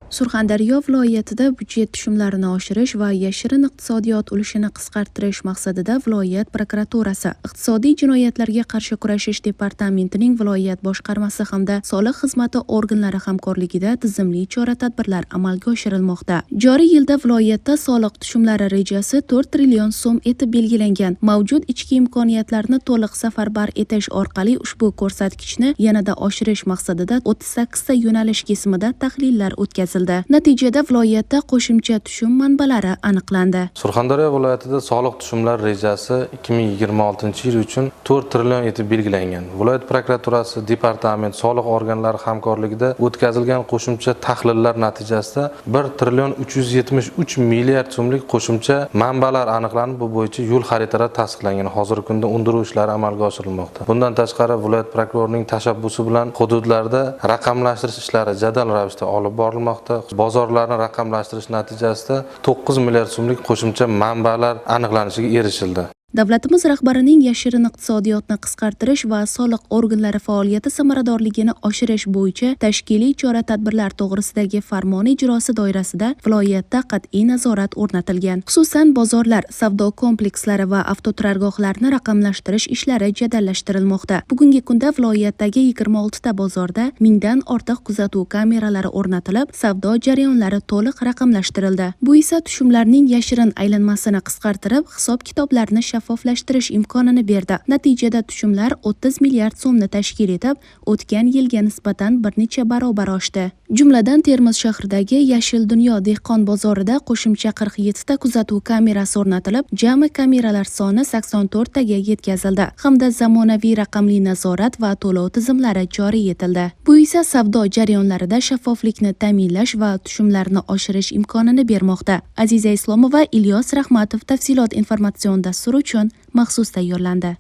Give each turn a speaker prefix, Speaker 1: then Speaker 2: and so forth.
Speaker 1: Surxondaryo viloyatida byudjet tushumlarini oshirish va yashirin iqtisodiyot ulushini qisqartirish maqsadida viloyat prokuraturasi, Iqtisodiy jinoyatlarga qarshi kurashish departamentining viloyat boshqarmasi hamda soliq xizmati organlari hamkorligida tizimli chora-tadbirlar amalga oshirilmoqda. Joriy yilda viloyatda soliq tushumlari rejasi 4 trillion so'm etib belgilangan. Mavjud ichki imkoniyatlarni to'liq safarbar etish orqali ushbu ko'rsatkichni yanada oshirish maqsadida 38 ta yo'nalish kesimida tahlillar o'tkazildi. Natijada viloyatda qo'shimcha tushum manbalari aniqlandi.
Speaker 2: Surxondaryo viloyatida soliq tushumlari rejasi 2026 yil uchun 4 trillion etib belgilangan. Viloyat prokuraturasi departament soliq organlari hamkorligida o'tkazilgan qo'shimcha tahlillar natijasida 1 trillion 373 milliard so'mlik qo'shimcha manbalar aniqlanib, bu bo'yicha yo'l xaritalari tasdiqlangan. Hozirgi kunda undiruv ishlari amalga oshirilmoqda. Bundan tashqari viloyat prokurorining tashabbusi bilan hududlarda raqamlashtirish ishlari jadal ravishda olib borilmoqda. Bozorlarni raqamlashtirish natijasida 9 milliard so'mlik qo'shimcha manbalar aniqlanishiga erishildi.
Speaker 1: Davlatimiz rahbarining yashirin iqtisodiyotni qisqartirish va soliq organlari faoliyati samaradorligini oshirish bo'yicha tashkiliy chora-tadbirlar to'g'risidagi farmon ijrosi doirasida viloyatda qat'iy nazorat o'rnatilgan. Xususan, bozorlar, savdo komplekslari va avtoturargohlarni raqamlashtirish ishlari jadallashtirilmoqda. Bugungi kunda viloyatdagi 26 ta bozorda 1000 dan ortiq kuzatuv kameralari o'rnatilib, savdo jarayonlari to'liq raqamlashtirildi. Bu esa tushumlarning yashirin aylanmasini qisqartirib, hisob-kitoblarni shaffoflashtirish imkonini berdi. Natijada tushumlar 30 milliard so'mni tashkil etib, o'tgan yilga nisbatan bir necha barobar oshdi. Jumladan, Termiz shahridagi Yashil dunyo dehqon bozorida qo'shimcha 47 ta kuzatuv kamerasi o'rnatilib, jami kameralar soni 84 taga yetkazildi hamda zamonaviy raqamli nazorat va to'lov tizimlari joriy etildi. Bu esa savdo jarayonlarida shaffoflikni ta'minlash va tushumlarni oshirish imkonini bermoqda. Aziza Islomova, Ilyos Rahmatov, Tafsilot informatsion dasturi uchun maxsus tayyorlandi.